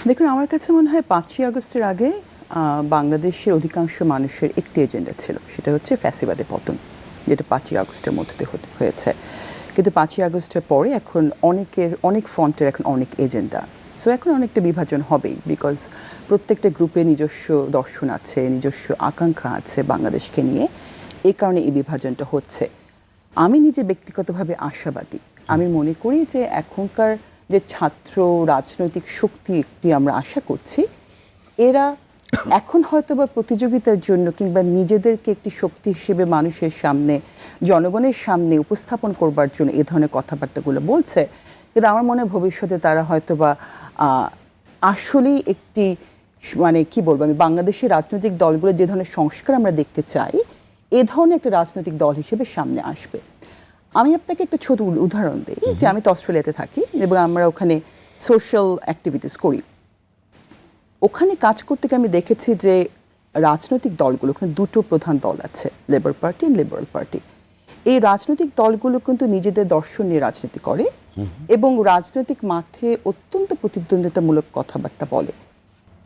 দেখুন, আমার কাছে মনে হয় ৫ই আগস্টের আগে বাংলাদেশের অধিকাংশ মানুষের একটি এজেন্ডা ছিল, সেটা হচ্ছে ফ্যাসিবাদের পতন, যেটা ৫ই আগস্টের মধ্যে দিয়ে হয়েছে। কিন্তু ৫ই আগস্টের পরে এখন অনেক ফ্রন্টের এখন অনেক এজেন্ডা, সো এখন অনেকটা বিভাজন হবেই, বিকজ প্রত্যেকটা গ্রুপে নিজস্ব দর্শন আছে, নিজস্ব আকাঙ্ক্ষা আছে বাংলাদেশকে নিয়ে। এই কারণে এই বিভাজনটা হচ্ছে। আমি নিজে ব্যক্তিগতভাবে আশাবাদী। আমি মনে করি যে এখনকার যে ছাত্র রাজনৈতিক শক্তি একটি আমরা আশা করছি, এরা এখন হয়তো বা প্রতিযোগিতার জন্য কিংবা নিজেদেরকে একটি শক্তি হিসেবে মানুষের সামনে, জনগণের সামনে উপস্থাপন করবার জন্য এ ধরনের কথাবার্তাগুলো বলছে। কিন্তু আমার মনে হয় ভবিষ্যতে তারা হয়তো বা আসলেই একটি, মানে কি বলবো আমি, বাংলাদেশের রাজনৈতিক দলগুলো যে ধরনের সংস্কার আমরা দেখতে চাই, এ ধরনের একটা রাজনৈতিক দল হিসেবে সামনে আসবে। আমি আপনাকে একটা ছোট উদাহরণ দিই, যে আমি তো অস্ট্রেলিয়াতে থাকি এবং আমরা ওখানে সোশ্যাল অ্যাক্টিভিটিস করি। ওখানে কাজ করতে গিয়ে আমি দেখেছি যে রাজনৈতিক দলগুলো, ওখানে দুটো প্রধান দল আছে, লেবার পার্টি এবং লিবারেল পার্টি। এই রাজনৈতিক দলগুলো কিন্তু নিজেদের দর্শন নিয়ে রাজনীতি করে এবং রাজনৈতিক মাঠে অত্যন্ত প্রতিদ্বন্দ্বিতামূলক কথাবার্তা বলে।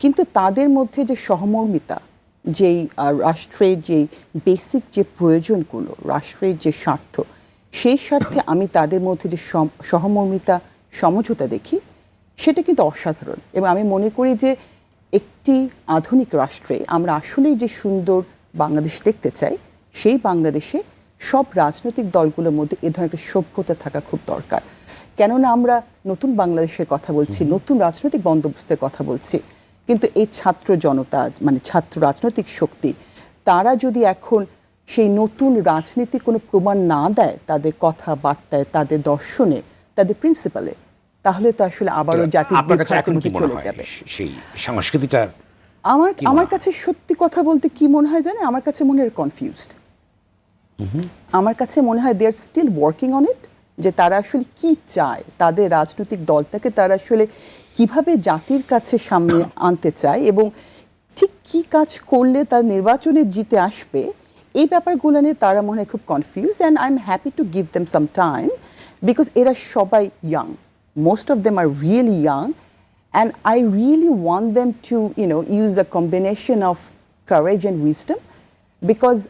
কিন্তু তাদের মধ্যে যে সহমর্মিতা, যেই রাষ্ট্রের যেই বেসিক যে প্রয়োজনগুলো, রাষ্ট্রের যে স্বার্থ, সেই স্বার্থে আমি তাদের মধ্যে যে সহমর্মিতা, সমঝোতা দেখি, সেটা কিন্তু অসাধারণ। এবং আমি মনে করি যে একটি আধুনিক রাষ্ট্রে আমরা আসলেই যে সুন্দর বাংলাদেশ দেখতে চাই, সেই বাংলাদেশে সব রাজনৈতিক দলগুলোর মধ্যে এ ধরনের একটা সভ্যতা থাকা খুব দরকার। কেননা আমরা নতুন বাংলাদেশের কথা বলছি, নতুন রাজনৈতিক বন্দোবস্তের কথা বলছি, কিন্তু এই ছাত্র জনতা, মানে ছাত্র রাজনৈতিক শক্তি, তারা যদি এখন সেই নতুন রাজনীতির কোনো প্রমাণ না দেয় তাদের কথাবার্তায়, তাদের দর্শনে, তাদের প্রিন্সিপালে, তাহলে তো আসলে আবারও জাতির মধ্যে চলে যাবে। সেই সংস্কৃতিটা আমার কাছে সত্যি কথা বলতে কি মনে হয় জানে, আমার কাছে মনে হয় কনফিউজড। আমার কাছে মনে হয় দে আর স্টিল ওয়ার্কিং অন ইট, যে তারা আসলে কি চায়, তাদের রাজনৈতিক দলটাকে তারা আসলে কিভাবে জাতির কাছে সামনে আনতে চায় এবং ঠিক কি কাজ করলে তার নির্বাচনে জিতে আসবে, এই ব্যাপারগুলো নিয়ে তারা মনে হয় খুব confuse. And I am happy to give them some time, because এরা সবাই young, most of them are really young, and I really want them to, use a combination of courage and wisdom, because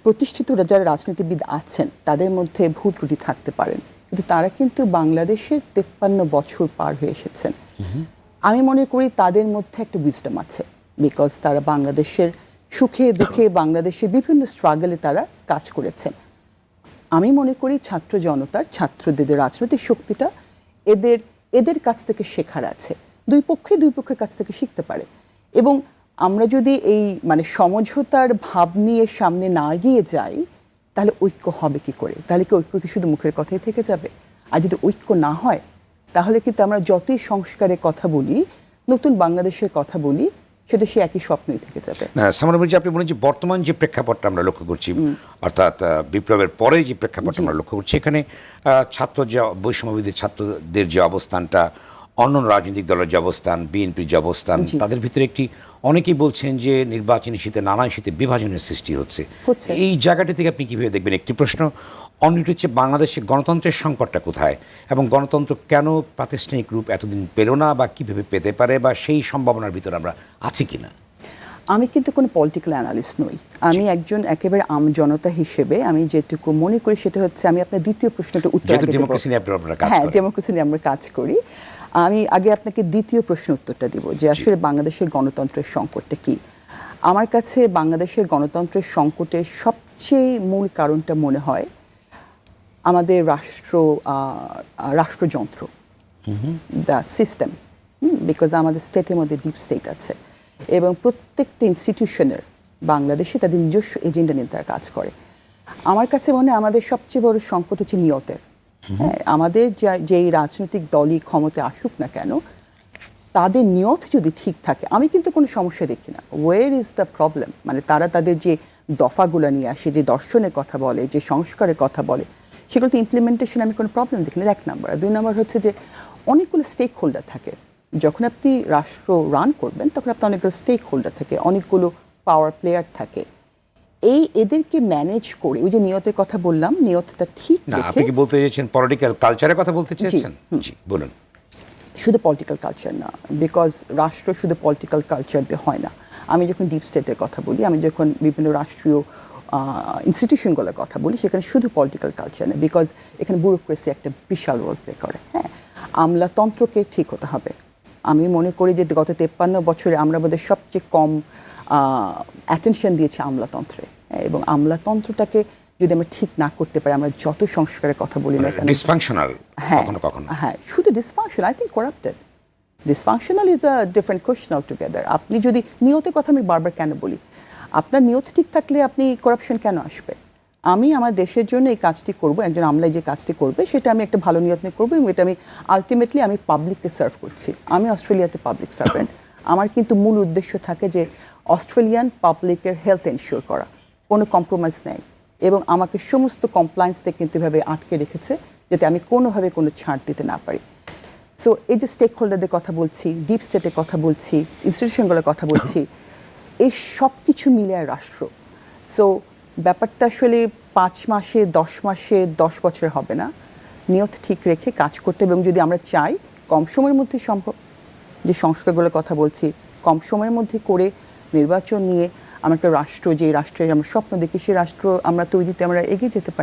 প্রতিষ্ঠিত যারা রাজনীতিবিদ আছেন তাদের মধ্যে ভুল ত্রুটি থাকতে পারেন, কিন্তু তারা কিন্তু বাংলাদেশের 53 বছর পার হয়ে এসেছেন। আমি মনে করি তাদের মধ্যে একটা উইজডম আছে, বিকজ তারা বাংলাদেশের সুখে দুঃখে, বাংলাদেশের বিভিন্ন স্ট্রাগলে তারা কাজ করেছেন। আমি মনে করি ছাত্র জনতার, ছাত্রদের রাজনৈতিক শক্তিটা এদের কাছ থেকে শেখার আছে, দুই পক্ষের কাছ থেকে শিখতে পারে। এবং আমরা যদি এই সমঝোতার ভাব নিয়ে সামনে না গিয়ে যাই, তাহলে ঐক্য হবে কি করে? তাহলে কি ঐক্য কি শুধু মুখের কথাই থেকে যাবে? আর যদি ঐক্য না হয়, তাহলে কিন্তু আমরা যতই সংস্কারের কথা বলি, নতুন বাংলাদেশের কথা বলি, সেটা সে একই স্বপ্নই থেকে যাবে। না সামার, আপনি বলেন যে বর্তমান যে প্রেক্ষাপটটা আমরা লক্ষ্য করছি, অর্থাৎ বিপ্লবের পরে যে প্রেক্ষাপটটা আমরা লক্ষ্য করছি, এখানে ছাত্র যে বৈষম্যবিধি ছাত্রদের যে অবস্থানটা, অন্য রাজনৈতিক দলের যে অবস্থান, বিএনপির যে অবস্থান, তাদের ভিতরে একটি, অনেকেই বলছেন যে নির্বাচনী শীতে, নানা শীতে বিভাজনের সৃষ্টি হচ্ছে। এই জায়গাটি থেকে আপনি কীভাবে দেখবেন? একটি প্রশ্ন। অন্যটি হচ্ছে বাংলাদেশে গণতন্ত্রের সংকটটা কোথায়, এবং গণতন্ত্র কেন প্রাতিষ্ঠানিক রূপ এতদিন পেল না, বা কীভাবে পেতে পারে, বা সেই সম্ভাবনার ভিতরে আমরা আছি কিনা? আমি কিন্তু কোনো পলিটিক্যাল অ্যানালিস্ট নই। আমি একজন একেবারে আম জনতা হিসেবে আমি যেটুকু মনে করি সেটা হচ্ছে, আমি আপনার দ্বিতীয় প্রশ্নটা উত্তর আগে দেব। হ্যাঁ, ডেমোক্রেসি নিয়ে আমরা কাজ করি। আমি আগে আপনাকে দ্বিতীয় প্রশ্ন উত্তরটা দিব, যে আসলে বাংলাদেশের গণতন্ত্রের সংকটটা কি। আমার কাছে বাংলাদেশের গণতন্ত্রের সংকটের সবচেয়ে মূল কারণটা মনে হয় আমাদের রাষ্ট্রযন্ত্র, দ্য সিস্টেম। বিকজ আমাদের স্টেটের মধ্যে ডিপ স্টেট আছে এবং প্রত্যেকটা ইনস্টিটিউশনের বাংলাদেশে তাদের নিজস্ব এজেন্ডা নিয়ে তারা কাজ করে। আমার কাছে মনে হয় আমাদের সবচেয়ে বড় সংকট হচ্ছে নিয়তের। হ্যাঁ, আমাদের যেই রাজনৈতিক দলই ক্ষমতায় আসুক না কেন, তাদের নিয়ত যদি ঠিক থাকে, আমি কিন্তু কোনো সমস্যা দেখি না। ওয়ের ইজ দ্য প্রবলেম? তারা তাদের যে দফাগুলো নিয়ে আসে, যে দর্শনের কথা বলে, যে সংস্কারের কথা বলে, সেগুলো তো ইমপ্লিমেন্টেশন আমি কোনো প্রবলেম দেখি না, 1 নাম্বার। আর 2 নাম্বার হচ্ছে যে অনেকগুলো স্টেক হোল্ডার থাকে। যখন আপনি রাষ্ট্র রান করবেন, তখন আপনার অনেকগুলো স্টেক হোল্ডার থাকে, অনেকগুলো পাওয়ার প্লেয়ার থাকে। এদেরকে ম্যানেজ করে, ওই যে নিয়তের কথা বললাম, নিয়তটা ঠিক না, আপনি কি বলতে চাইছেন পলিটিক্যাল কালচারের কথা বলতে চাইছেন? জি বলুন। শুধু পলিটিক্যাল কালচার না, বিকজ রাষ্ট্র শুধু পলিটিক্যাল কালচার দিয়ে হয় না। আমি যখন ডিপ স্টেটের কথা বলি, আমি যখন বিভিন্ন রাষ্ট্রীয় ইনস্টিটিউশনগুলোর কথা বলি, সেখানে শুধু পলিটিক্যাল কালচার না, বিকজ এখানে ব্যুরোক্রেসি একটা বিশাল রোল প্লে করে। হ্যাঁ, আমলাতন্ত্রকে ঠিক হতে হবে। আমি মনে করি যে গত 53 বছরে আমরা বোধহয় সবচেয়ে কম অ্যাটেনশন দিয়েছি আমলাতন্ত্রে, হ্যাঁ, এবং আমলাতন্ত্রটাকে যদি আমরা ঠিক না করতে পারি, আমরা যত সংস্কারের কথা বলি না কেন, ডিসফাংশনাল হ্যাঁ কখনো কখনো। হ্যাঁ, শুধু dysfunction, I think corrupted. Dysfunctional is a different question all together. আপনি যদি নিয়তের কথা আমি বারবার কেন বলি, আপনার নিয়ত ঠিক থাকলে আপনি করাপশন কেন আসবে? আমি আমার দেশের জন্য এই কাজটি করব, একজন আমলায় যে কাজটি করবে সেটা আমি একটা ভালো নিয়ত নিয়ে করবো, এবং এটা আমি আলটিমেটলি আমি পাবলিককে সার্ভ করছি। আমি অস্ট্রেলিয়াতে পাবলিক সার্ভেন্ট, আমার কিন্তু মূল উদ্দেশ্য থাকে যে অস্ট্রেলিয়ান পাবলিকের হেলথ এনশিওর করা, কোনো কম্প্রোমাইজ নেই, এবং আমাকে সমস্ত কমপ্লায়েন্সতে কিন্তু এভাবে আটকে রেখেছে যাতে আমি কোনোভাবে কোনো ছাড় দিতে না পারি। সো এই যে স্টেক হোল্ডারদের কথা বলছি, ডিপ স্টেটের কথা বলছি, ইনস্টিটিউশনগুলোর কথা বলছি, এই সব কিছু মিলে আর রাষ্ট্র। সো ব্যাপারটা আসলে 5 মাসে, 10 মাসে, 10 বছরে হবে না। নিয়ত ঠিক রেখে কাজ করতে, এবং যদি আমরা চাই কম সময়ের মধ্যে সম্ভব, যে সংস্কারগুলোর কথা বলছি, কম সময়ের মধ্যে করে নির্বাচন নিয়ে আমরা একটা রাষ্ট্র, যে রাষ্ট্রের আমরা স্বপ্ন দেখি, সেই রাষ্ট্র আমরা তৈরিতে আমরা এগিয়ে যেতে পারি।